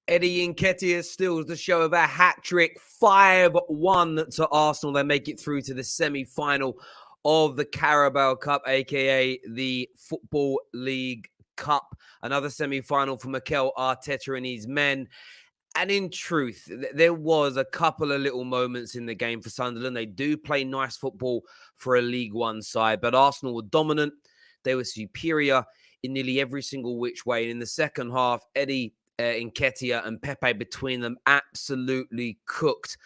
Eddie Nketiah steals the show of a hat-trick, 5-1 to Arsenal. They make it through to the semi-final of the Carabao Cup, a.k.a. the Football League Cup. Another semi-final for Nketiah HATTRICK and his men. And in truth, there was a couple of little moments in the game for Sunderland. They do play nice football for a League One side, but Arsenal were dominant. They were superior in nearly every single which way. And in the second half, Eddie Nketiah and Pepe between them absolutely cooked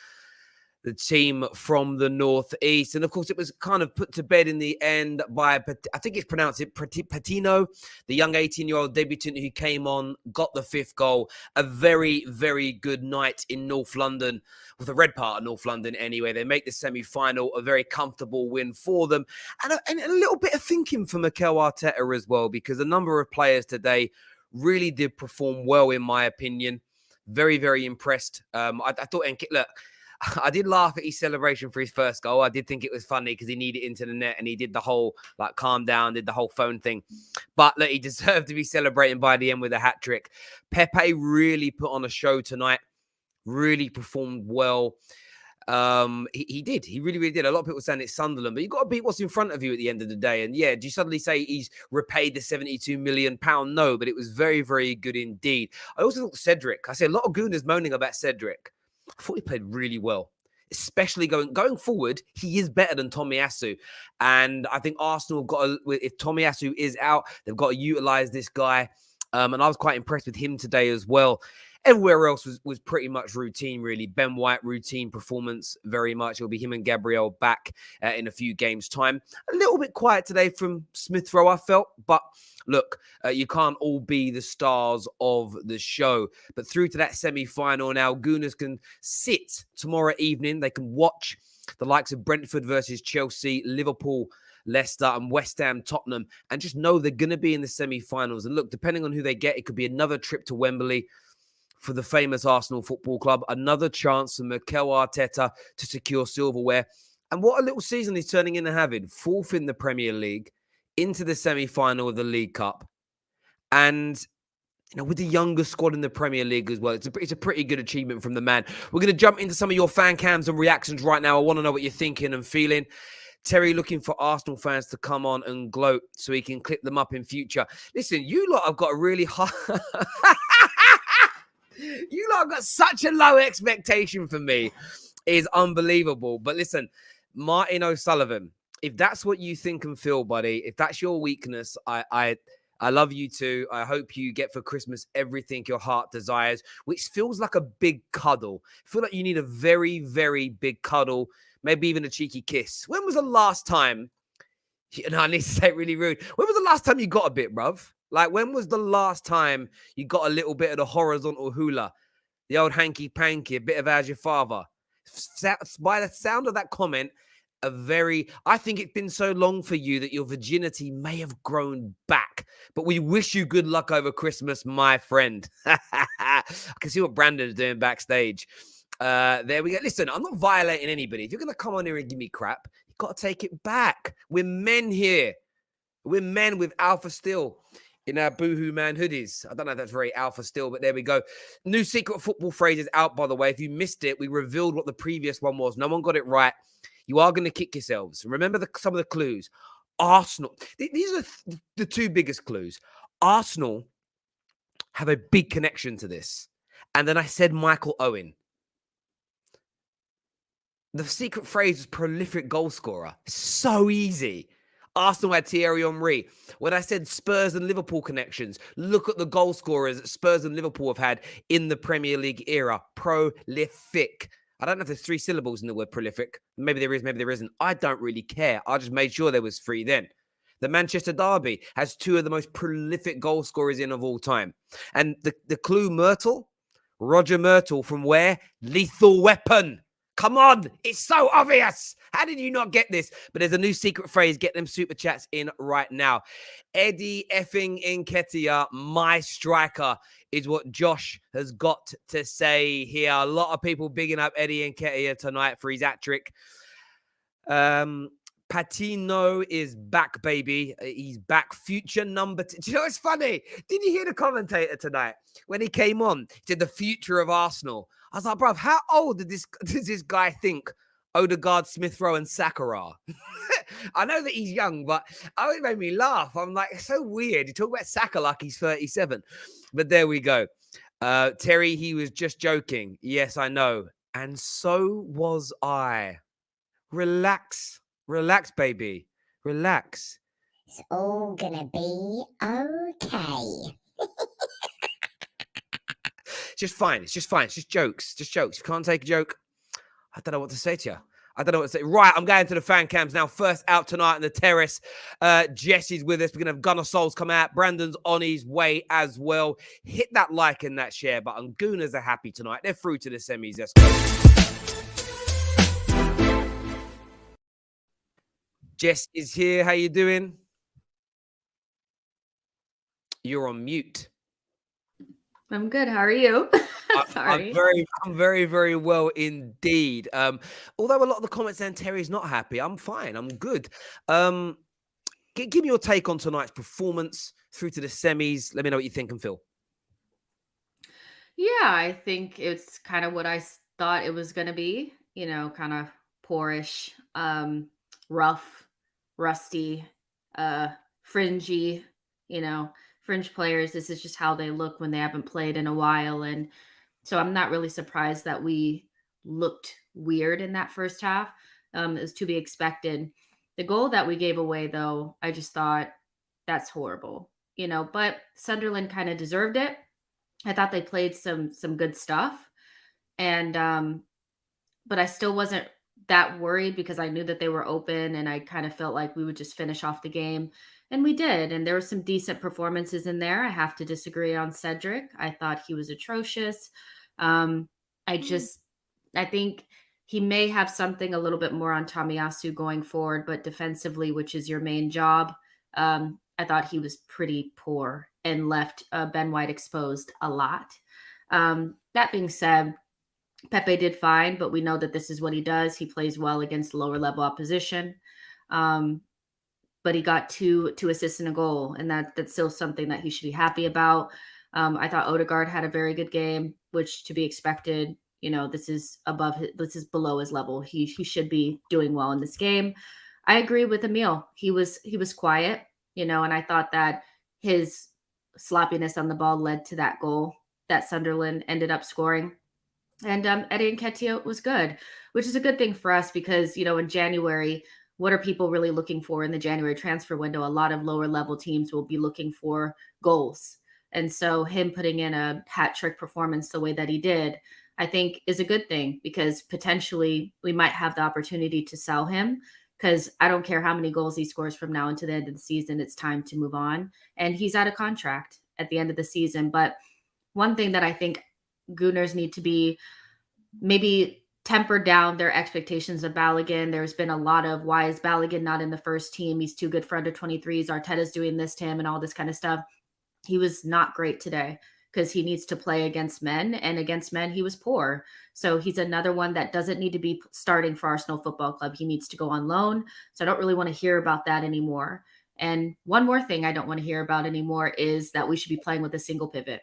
the team from the northeast. And of course, it was kind of put to bed in the end by, I think it's pronounced it, Patino, the young 18-year-old debutant who came on, got the 5th goal. A very, very good night in North London, with the red part of North London anyway. They make the semi-final, a very comfortable win for them. And a little bit of thinking for Nketiah HATTRICK as well, because a number of players today really did perform well, in my opinion. Very, very impressed. I thought, look, I did laugh at his celebration for his first goal. I did think it was funny because he needed it into the net and he did the whole, like, calm down, did the whole phone thing. But look, he deserved to be celebrating by the end with a hat trick. Pepe really put on a show tonight, really performed well. He did. He really, really did. A lot of people saying it's Sunderland, but you've got to beat what's in front of you at the end of the day. And yeah, do you suddenly say he's repaid the £72 million? No, but it was very, very good indeed. I also thought Cedric, I see a lot of gooners moaning about Cedric. I thought he played really well, especially going forward. He is better than Tomiyasu. And I think Arsenal have got to, if Tomiyasu is out, they've got to utilize this guy. And I was quite impressed with him today as well. Everywhere else was pretty much routine, really. Ben White, routine performance, very much. It'll be him and Gabriel back in a few games' time. A little bit quiet today from Smith Rowe, I felt. But look, you can't all be the stars of the show. But through to that semi-final now, Gooners can sit tomorrow evening. They can watch the likes of Brentford versus Chelsea, Liverpool, Leicester and West Ham, Tottenham, and just know they're going to be in the semi-finals. And look, depending on who they get, it could be another trip to Wembley for the famous Arsenal Football Club, another chance for Nketiah HATTRICK to secure silverware. And what a little season he's turning into having. 4th in the Premier League, into the semi-final of the League Cup. And, you know, with the youngest squad in the Premier League as well, it's a pretty good achievement from the man. We're going to jump into some of your fan cams and reactions right now. I want to know what you're thinking and feeling. Terry looking for Arsenal fans to come on and gloat so he can clip them up in future. Listen, you lot have got a really high... You lot have got such a low expectation for me. It's unbelievable. But listen, Martin O'Sullivan, if that's what you think and feel, buddy, if that's your weakness, I love you too. I hope you get for Christmas everything your heart desires, which feels like a big cuddle. I feel like you need a very, very big cuddle, maybe even a cheeky kiss. When was the last time, I need to say it really rude, when was the last time you got a bit, bruv? Like, when was the last time you got a little bit of the horizontal hula? The old hanky-panky, a bit of how's your father? By the sound of that comment, I think it's been so long for you that your virginity may have grown back. But we wish you good luck over Christmas, my friend. I can see what Brandon's doing backstage. There we go. Listen, I'm not violating anybody. If you're going to come on here and give me crap, you've got to take it back. We're men here. We're men with alpha steel in our Boohoo Man hoodies. I don't know if that's very alpha still, but there we go. New secret football phrase is out, by the way. If you missed it, we revealed what the previous one was. No one got it right. You are going to kick yourselves. Remember some of the clues. Arsenal. These are the 2 biggest clues. Arsenal have a big connection to this. And then I said Michael Owen. The secret phrase is prolific goal scorer. So easy. Arsenal had Thierry Henry. When I said Spurs and Liverpool connections, look at the goal scorers that Spurs and Liverpool have had in the Premier League era. Prolific. I don't know if there's 3 syllables in the word prolific. Maybe there is, maybe there isn't. I don't really care. I just made sure there was 3 then. The Manchester Derby has 2 of the most prolific goal scorers in of all time. And the clue Myrtle, Roger Myrtle from where? Lethal Weapon. Come on, it's so obvious. How did you not get this? But there's a new secret phrase. Get them super chats in right now. Eddie effing Nketiah, my striker, is what Josh has got to say here. A lot of people bigging up Eddie Nketiah tonight for his hat trick. Patino is back, baby. He's back. Future number two. Do you know what's funny? Did you hear the commentator tonight when he came on? He said the future of Arsenal. I was like, bruv, how old does this guy think Odegaard, Smith Rowe, and Saka are? I know that he's young, but it made me laugh. I'm like, it's so weird. You talk about Saka like he's 37. But there we go. Terry, he was just joking. Yes, I know. And so was I. Relax, baby. Relax. It's all gonna be okay. Just fine. It's just fine. It's just jokes. Just jokes. If you can't take a joke, I don't know what to say to you. I don't know what to say. Right, I'm going to the fan cams now. First out tonight on the terrace. Jess is with us. We're going to have Gunnar Souls come out. Brandon's on his way as well. Hit that like and that share button. Gooners are happy tonight. They're through to the semis. Let's go. Jess is here. How you doing? You're on mute. I'm good. How are you? Sorry. I'm very, very well indeed. Although a lot of the comments saying Terry's not happy, I'm fine. I'm good. Give me your take on tonight's performance through to the semis. Let me know what you think and feel. Yeah, I think it's kind of what I thought it was going to be. You know, kind of poorish, rough, rusty, fringy, fringe players. This is just how they look when they haven't played in a while. And so I'm not really surprised that we looked weird in that first half. It was to be expected. The goal that we gave away, though, I just thought that's horrible, but Sunderland kind of deserved it. I thought they played some good stuff. And, but I still wasn't that worried because I knew that they were open and I kind of felt like we would just finish off the game. And we did. And there were some decent performances in there. I have to disagree on Cedric. I thought he was atrocious. I think he may have something a little bit more on Tomiyasu going forward, but defensively, which is your main job, I thought he was pretty poor and left Ben White exposed a lot. That being said, Pepe did fine, but we know that this is what he does. He plays well against lower level opposition. But he got two assists and a goal, and that's still something that he should be happy about. I thought Odegaard had a very good game, which to be expected. This is below his level. He should be doing well in this game. I agree with Emil. He was quiet, and I thought that his sloppiness on the ball led to that goal that Sunderland ended up scoring. And Eddie Nketiah was good, which is a good thing for us because, in January, what are people really looking for in the January transfer window? A lot of lower level teams will be looking for goals. And so him putting in a hat trick performance the way that he did, I think is a good thing because potentially we might have the opportunity to sell him because I don't care how many goals he scores from now until the end of the season. It's time to move on. And he's out of contract at the end of the season. But one thing that I think Gooners need to be maybe temper down their expectations of Balogun. There's been a lot of, why is Balogun not in the first team? He's too good for under 23s. Arteta's doing this to him and all this kind of stuff. He was not great today because he needs to play against men, and against men, he was poor. So he's another one that doesn't need to be starting for Arsenal Football Club. He needs to go on loan. So I don't really want to hear about that anymore. And one more thing I don't want to hear about anymore is that we should be playing with a single pivot.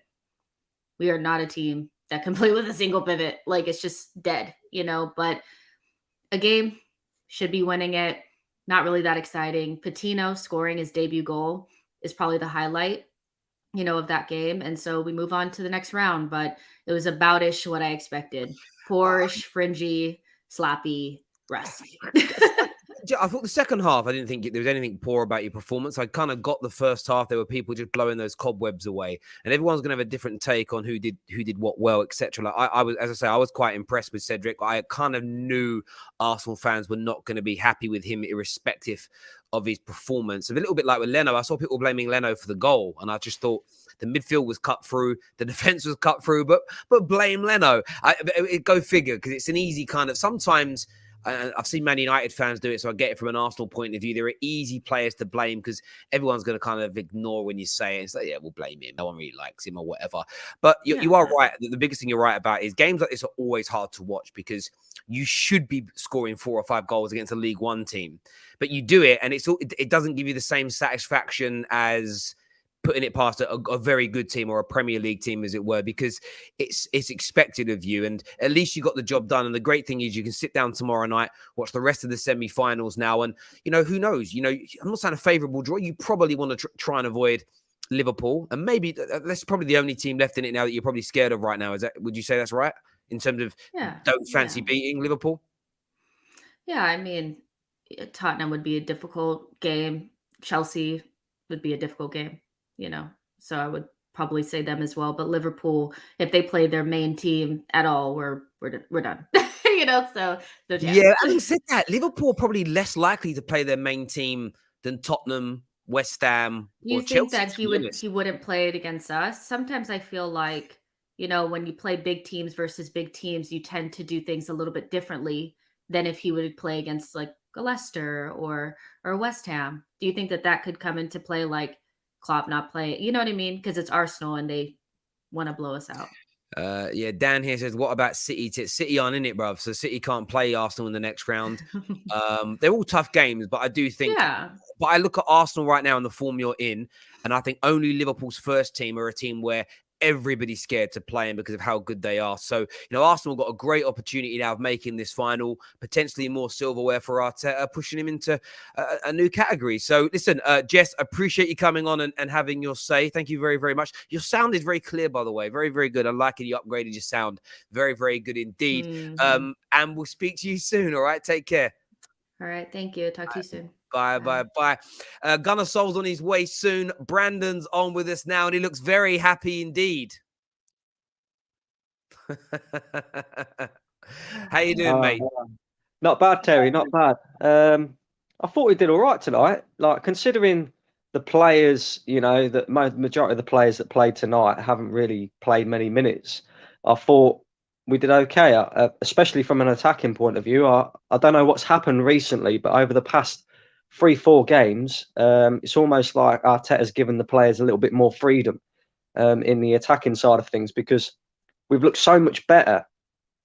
We are not a team that can play with a single pivot. Like, it's just dead, but a game should be winning it. Not really that exciting. Patino scoring his debut goal is probably the highlight, of that game. And so we move on to the next round, but it was about-ish what I expected. Poorish, fringy, sloppy, rusty. I thought the second half, I didn't think there was anything poor about your performance. I kind of got the first half. There were people just blowing those cobwebs away, and everyone's going to have a different take on who did what well, etc. Like I was, as I say, I was quite impressed with Cedric. I kind of knew Arsenal fans were not going to be happy with him, irrespective of his performance. A little bit like with Leno, I saw people blaming Leno for the goal, and I just thought the midfield was cut through, the defense was cut through, but blame Leno. Go figure, because it's an easy kind of sometimes. I've seen Man United fans do it, so I get it from an Arsenal point of view. There are easy players to blame because everyone's going to kind of ignore when you say it. It's like, yeah, we'll blame him. No one really likes him or whatever. But you are right. The biggest thing you're right about is games like this are always hard to watch because you should be scoring 4 or 5 goals against a League One team. But you do it, and it doesn't give you the same satisfaction as putting it past a very good team or a Premier League team, as it were, because it's expected of you. And at least you got the job done. And the great thing is you can sit down tomorrow night, watch the rest of the semi-finals now. And, who knows? I'm not saying a favourable draw. You probably want to try and avoid Liverpool. And maybe that's probably the only team left in it now that you're probably scared of right now. Would you say that's right? In terms of don't fancy beating Liverpool? Yeah, I mean, Tottenham would be a difficult game. Chelsea would be a difficult game. So I would probably say them as well. But Liverpool, if they play their main team at all, we're done. So no chance. Yeah, having said that, Liverpool are probably less likely to play their main team than Tottenham, West Ham, or Chelsea. You think that he wouldn't play it against us? Sometimes I feel like, when you play big teams versus big teams, you tend to do things a little bit differently than if he would play against like a Leicester or West Ham. Do you think that could come into play, like Klopp not play? You know what I mean? Because it's Arsenal and they want to blow us out. Yeah, Dan here says, what about City? City aren't in it, bruv. So City can't play Arsenal in the next round. They're all tough games, but I do think... Yeah. But I look at Arsenal right now and the form you're in, and I think only Liverpool's first team are a team where everybody's scared to play them because of how good they are. So, Arsenal got a great opportunity now of making this final, potentially more silverware for Arteta, pushing him into a new category. So, listen, Jess, appreciate you coming on and having your say. Thank you very, very much. Your sound is very clear, by the way. Very, very good. I like it. You upgraded your sound. Very, very good indeed. Mm-hmm. And we'll speak to you soon. All right. Take care. All right. Thank you. Talk to you soon. Bye. Gunnar Sol's on his way soon. Brandon's on with us now, and he looks very happy indeed. How you doing, mate? Not bad, Terry. Not bad. I thought we did all right tonight. Like, considering the players, that the majority of the players that played tonight haven't really played many minutes. I thought we did okay, especially from an attacking point of view. I don't know what's happened recently, but over the past 3-4 games, it's almost like Arteta's given the players a little bit more freedom in the attacking side of things, because we've looked so much better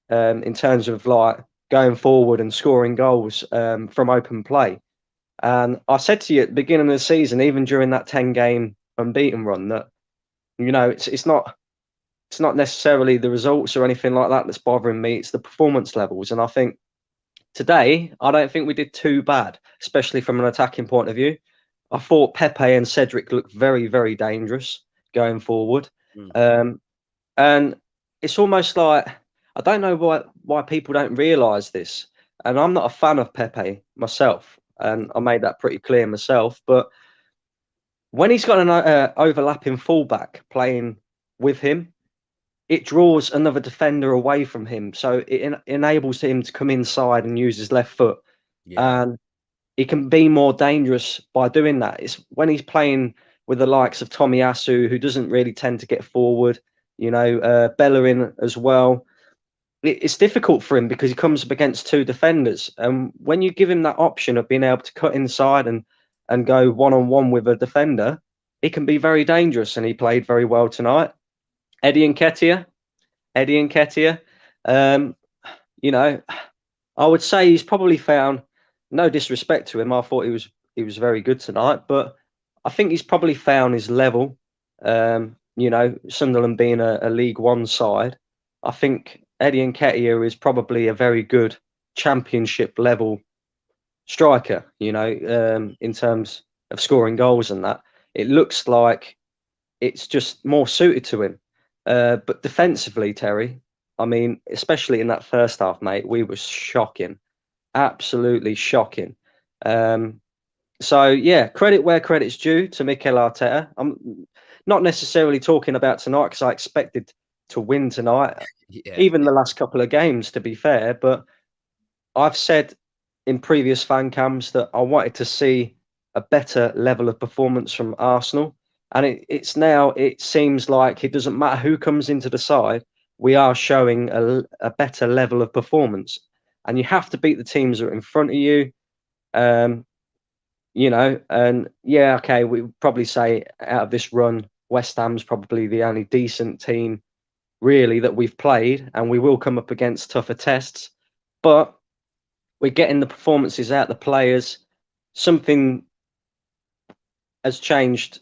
in terms of like going forward and scoring goals from open play. And I said to you at the beginning of the season, even during that 10-game unbeaten run, that it's not necessarily the results or anything like that that's bothering me. It's the performance levels. And I think today, I don't think we did too bad, especially from an attacking point of view. I thought Pepe and Cedric looked very, very dangerous going forward. And it's almost like, I don't know why people don't realise this. And I'm not a fan of Pepe myself. And I made that pretty clear myself. But when he's got an overlapping fullback playing with him, it draws another defender away from him. So it enables him to come inside and use his left foot. Yeah. And he can be more dangerous by doing that. It's when he's playing with the likes of Tomiyasu, who doesn't really tend to get forward, Bellerin as well. It's difficult for him because he comes up against 2 defenders. And when you give him that option of being able to cut inside and go one-on-one with a defender, he can be very dangerous. And he played very well tonight. Eddie Nketiah, I would say he's probably found, no disrespect to him, I thought he was very good tonight, but I think he's probably found his level. Sunderland being a League One side, I think Eddie Nketiah is probably a very good Championship level striker, in terms of scoring goals and that. It looks like it's just more suited to him. But defensively, Terry, I mean, especially in that first half, mate, we were shocking, absolutely shocking. So, yeah, credit where credit's due to Mikel Arteta. I'm not necessarily talking about tonight because I expected to win tonight, even the last couple of games, to be fair. But I've said in previous fan cams that I wanted to see a better level of performance from Arsenal. And it seems like it doesn't matter who comes into the side, we are showing a better level of performance. and you have to beat the teams that are in front of you. You know, and yeah, okay, we would probably say out of this run, West Ham's probably the only decent team really that we've played, and we will come up against tougher tests, but we're getting the performances out the players. Something has changed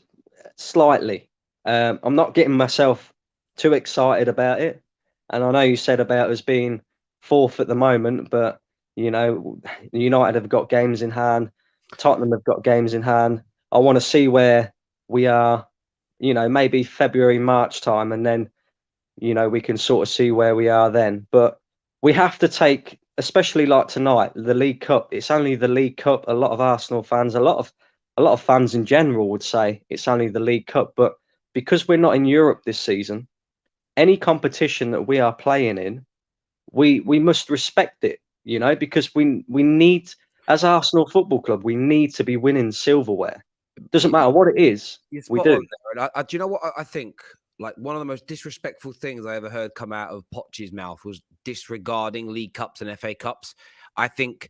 slightly. I'm not getting myself too excited about it, and I know you said about us being fourth at the moment, but you know, United have got games in hand. Tottenham have got games in hand. I want to see where we are, you know, maybe February, March time, and then, you know, we can sort of see where we are then. But we have to take, especially like tonight, the League Cup. It's only the League Cup. A lot of Arsenal fans, a lot of fans in general would say it's only the League Cup. But because we're not in Europe this season, any competition that we are playing in, we must respect it, you know, because we need, as Arsenal Football Club, we need to be winning silverware. Doesn't matter what it is, we do. There. And do you know what I think? Like, one of the most disrespectful things I ever heard come out of Poch's mouth was disregarding League Cups and FA Cups. I think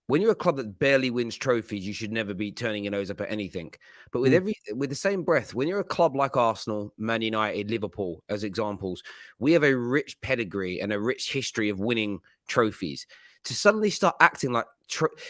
when you're a club that barely wins trophies, you should never be turning your nose up at anything. But with the same breath, when you're a club like Arsenal, Man United, Liverpool, as examples, we have a rich pedigree and a rich history of winning trophies. To suddenly start acting like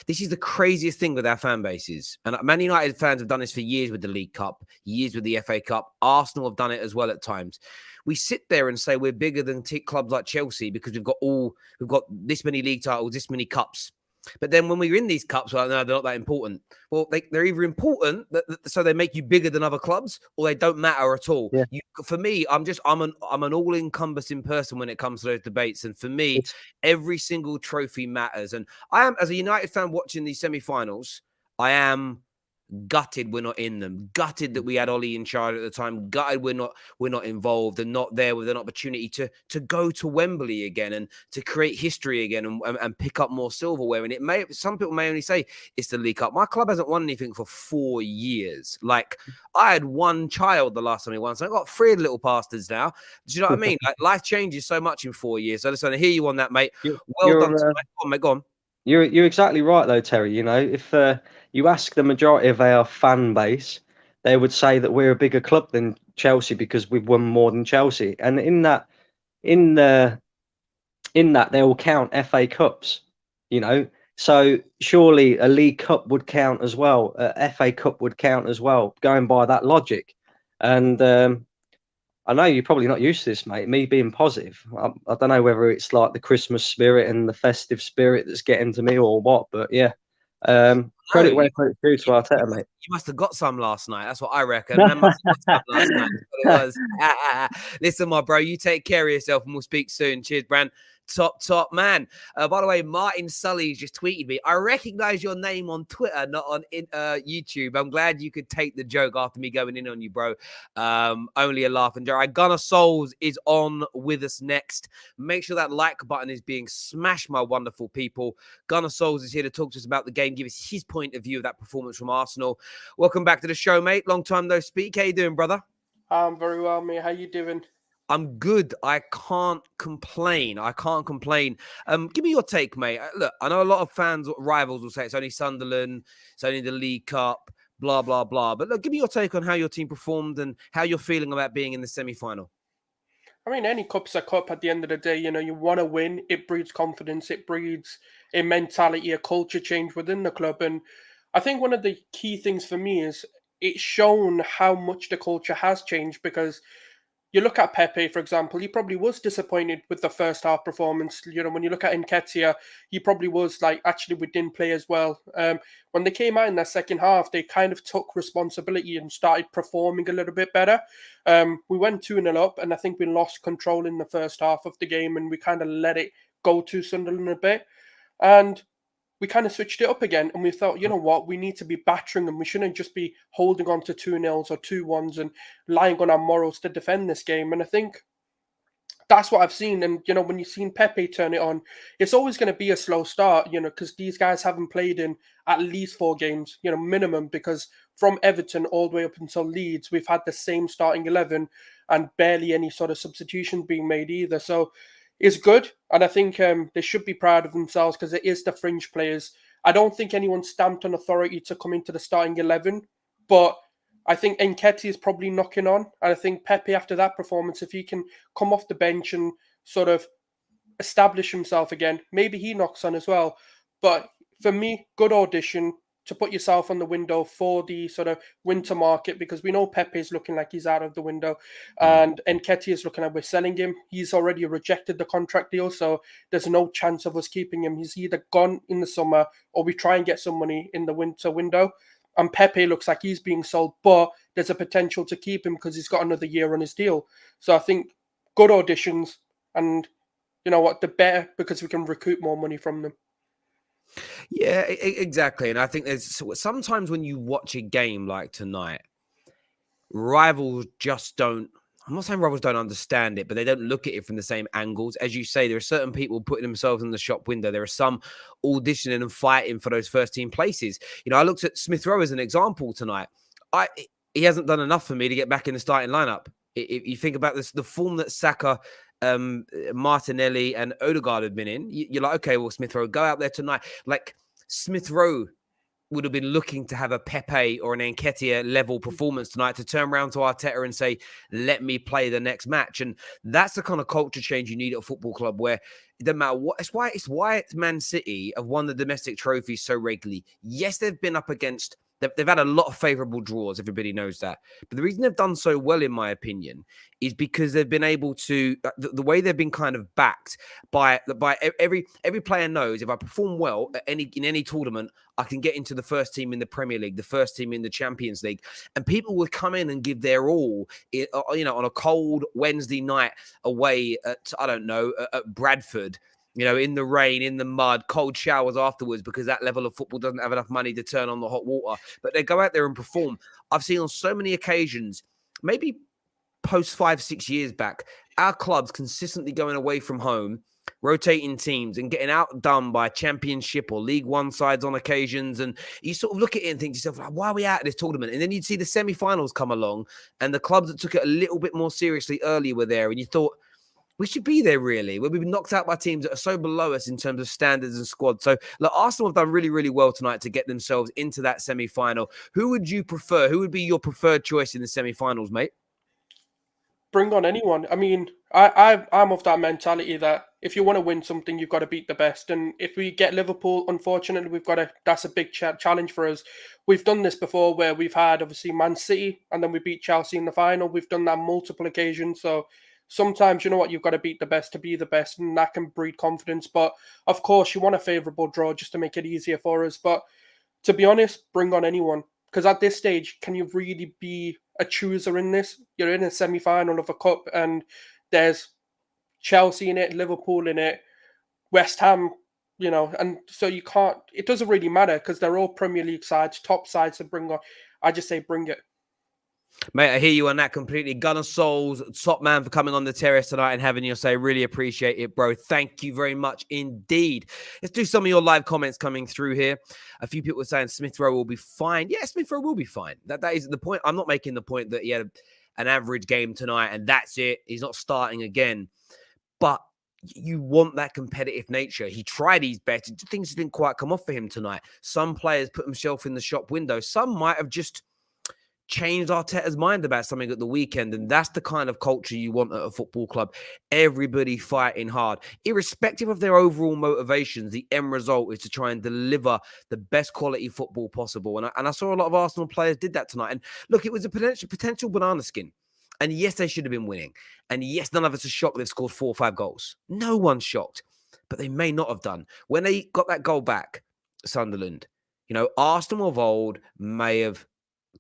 this is the craziest thing with our fan bases. And Man United fans have done this for years with the League Cup, years with the FA Cup. Arsenal have done it as well at times. We sit there and say we're bigger than clubs like Chelsea because we've got this many league titles, this many cups. But then when we're in these cups, we're like, no, they're not that important. Well, they're either important, so they make you bigger than other clubs, or they don't matter at all. Yeah. For me, I'm an all-encompassing person when it comes to those debates. And for me, every single trophy matters. And I am, as a United fan watching these semi-finals, I am gutted we're not in them, gutted that we had Ollie in charge at the time, gutted we're not involved and not there with an opportunity to go to Wembley again and to create history again and pick up more silverware. And some people may only say it's the League Cup. My club hasn't won anything for 4 years. Like, I had one child the last time we won, so I got 3 little bastards now. Do you know what I mean? Like, life changes so much in 4 years. So I just want to hear you on that, mate. Well done tonight. Go on, mate, go on. You're exactly right, though, Terry. You know, if you ask the majority of our fan base, they would say that we're a bigger club than Chelsea because we've won more than Chelsea. And in that they will count FA Cups. You know, so surely a League Cup would count as well. A FA Cup would count as well, going by that logic. And I know you're probably not used to this, mate, me being positive. I don't know whether it's like the Christmas spirit and the festive spirit that's getting to me or what, but yeah. Credit where credit's due to Arteta, mate. You must have got some last night. That's what I reckon. Man must have got some last night. That's what it was. Listen, my bro, you take care of yourself and we'll speak soon. Cheers, Bran. Top man. By the way, Martin Sully's just tweeted me. I recognize your name on Twitter, not on YouTube. I'm glad you could take the joke after me going in on you, bro. Only a laugh and joke. Gunner Souls is on with us next. Make sure that like button is being smashed, my wonderful people. Gunner Souls is here to talk to us about the game, give us his point of view of that performance from Arsenal. Welcome back to the show, mate. Long time no speak. How you doing, brother? I'm very well, mate. How you doing? I'm good. I can't complain. Give me your take, mate. Look, I know a lot of fans, rivals will say it's only Sunderland, it's only the League Cup, blah, blah, blah. But look, give me your take on how your team performed and how you're feeling about being in the semi-final. I mean, any cup's a cup at the end of the day. You know, you want to win. It breeds confidence. It breeds a mentality, a culture change within the club. And I think one of the key things for me is it's shown how much the culture has changed, because you look at Pepe, for example, he probably was disappointed with the first half performance. You know, when you look at Nketiah, he probably was like, actually, we didn't play as well. When they came out in that second half, they kind of took responsibility and started performing a little bit better. We went 2-0 up, and I think we lost control in the first half of the game, and we kind of let it go to Sunderland a bit. And we kind of switched it up again, and we thought, you know what, we need to be battering them. We shouldn't just be holding on to 2-0s or 2-1s and lying on our morals to defend this game. And I think that's what I've seen. And, you know, when you've seen Pepe turn it on, it's always going to be a slow start, you know, because these guys haven't played in at least 4 games, you know, minimum, because from Everton all the way up until Leeds, we've had the same starting 11 and barely any sort of substitutions being made either. So is good. And I think they should be proud of themselves because it is the fringe players. I don't think anyone stamped on authority to come into the starting 11, but I think Nketiah is probably knocking on. And I think Pepe, after that performance, if he can come off the bench and sort of establish himself again, maybe he knocks on as well. But for me, good audition to put yourself on the window for the sort of winter market, because we know Pepe is looking like he's out of the window and Nketiah is looking like we're selling him. He's already rejected the contract deal, so there's no chance of us keeping him. He's either gone in the summer or we try and get some money in the winter window. And Pepe looks like he's being sold, but there's a potential to keep him because he's got another year on his deal. So I think good auditions, and you know what, the better, because we can recoup more money from them. Yeah, exactly. And I think there's sometimes when you watch a game like tonight, rivals just don't, I'm not saying rivals don't understand it, but they don't look at it from the same angles. As you say, there are certain people putting themselves in the shop window. There are some auditioning and fighting for those first team places. You know, I looked at Smith Rowe as an example tonight. He hasn't done enough for me to get back in the starting lineup. If you think about this, the form that Saka, Martinelli and Odegaard have been in, you're like, okay, well, Smith Rowe, go out there tonight. Like, Smith Rowe would have been looking to have a Pepe or an Nketiah level performance tonight to turn around to Arteta and say, let me play the next match. And that's the kind of culture change you need at a football club, where it doesn't matter what. It's why Man City have won the domestic trophies so regularly. Yes, they've been up against, they've had a lot of favourable draws. Everybody knows that. But the reason they've done so well, in my opinion, is because they've been able to, the way they've been kind of backed by every player knows, if I perform well in any tournament, I can get into the first team in the Premier League, the first team in the Champions League. And people will come in and give their all, on a cold Wednesday night away at, I don't know, at Bradford, in the rain, in the mud, cold showers afterwards, because that level of football doesn't have enough money to turn on the hot water. But they go out there and perform. I've seen on so many occasions, maybe post 5-6 years back, our clubs consistently going away from home, rotating teams and getting outdone by Championship or League One sides on occasions. And you sort of look at it and think to yourself, like, why are we out of this tournament? And then you'd see the semi-finals come along and the clubs that took it a little bit more seriously earlier were there. And you thought, we should be there, really, where we've been knocked out by teams that are so below us in terms of standards and squad. So, look, Arsenal have done really, really well tonight to get themselves into that semi-final. Who would you prefer? Who would be your preferred choice in the semi-finals, mate? Bring on anyone. I mean, I'm of that mentality that if you want to win something, you've got to beat the best. And if we get Liverpool, unfortunately, that's a big challenge for us. We've done this before where we've had, obviously, Man City, and then we beat Chelsea in the final. We've done that multiple occasions. So sometimes, you know what, you've got to beat the best to be the best, and that can breed confidence. But, of course, you want a favourable draw just to make it easier for us. But, to be honest, bring on anyone. Because at this stage, can you really be a chooser in this? You're in a semi-final of a cup, and there's Chelsea in it, Liverpool in it, West Ham, and so you can't, it doesn't really matter because they're all Premier League sides, top sides to bring on. I just say bring it. Mate, I hear you on that completely. Gunner Souls, top man, for coming on the terrace tonight and having your say. Really appreciate it, bro. Thank you very much indeed. Let's do some of your live comments coming through here. A few people are saying Smith Rowe will be fine. Yeah, Smith Rowe will be fine. That isn't the point. I'm not making the point that he had an average game tonight and that's it. He's not starting again. But you want that competitive nature. He tried his best. Things didn't quite come off for him tonight. Some players put themselves in the shop window. Some might have just changed Arteta's mind about something at the weekend, and that's the kind of culture you want at a football club. Everybody fighting hard, irrespective of their overall motivations. The end result is to try and deliver the best quality football possible, and I saw a lot of Arsenal players did that tonight. And look, it was a potential banana skin, and yes, they should have been winning, and yes, none of us are shocked they've scored 4 or 5 goals. No one's shocked, but they may not have done when they got that goal back. Sunderland, Arsenal of old may have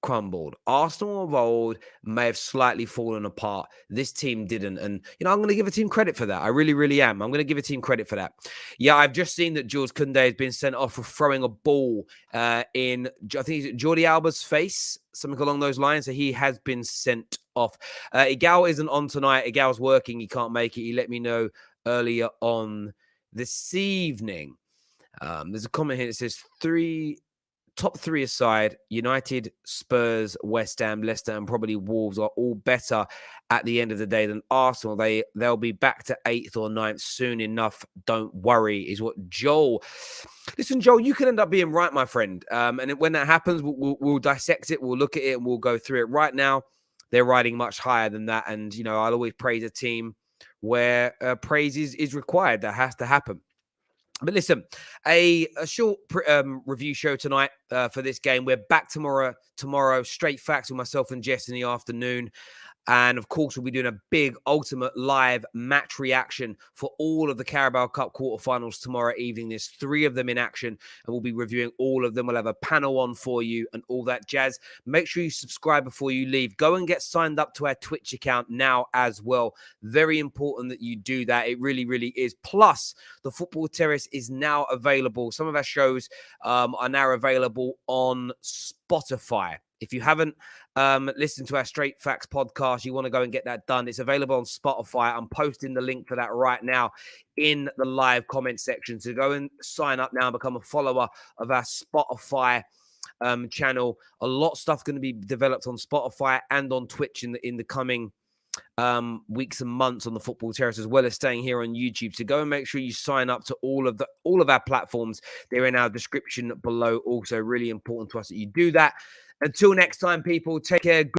crumbled. Arsenal of old may have slightly fallen apart. This team didn't. And, I'm going to give a team credit for that. I really, really am. I'm going to give a team credit for that. Yeah, I've just seen that Jules Koundé has been sent off for throwing a ball in, I think, Jordi Alba's face, something along those lines. So he has been sent off. Igal isn't on tonight. Igal's working. He can't make it. He let me know earlier on this evening. There's a comment here that says top three aside, United, Spurs, West Ham, Leicester, and probably Wolves are all better at the end of the day than Arsenal. They'll be back to 8th or 9th soon enough. Don't worry, is what Joel. Listen, Joel, you could end up being right, my friend. And when that happens, we'll dissect it, we'll look at it, and we'll go through it. Right now, they're riding much higher than that. And, I'll always praise a team where praise is required. That has to happen. But listen, a short review show tonight for this game. We're back tomorrow, straight facts with myself and Jess in the afternoon. And of course, we'll be doing a big ultimate live match reaction for all of the Carabao Cup quarterfinals tomorrow evening. There's 3 of them in action, and we'll be reviewing all of them. We'll have a panel on for you and all that jazz. Make sure you subscribe before you leave. Go and get signed up to our Twitch account now as well. Very important that you do that. It really, really is. Plus, the Football Terrace is now available. Some of our shows are now available on Spotify. If you haven't listened to our Straight Facts podcast, you want to go and get that done. It's available on Spotify. I'm posting the link for that right now in the live comment section. So go and sign up now and become a follower of our Spotify channel. A lot of stuff going to be developed on Spotify and on Twitch in the coming weeks and months on the Football Terrace, as well as staying here on YouTube. So go and make sure you sign up to all of our platforms. They're in our description below. Also, really important to us that you do that. Until next time, people, take care.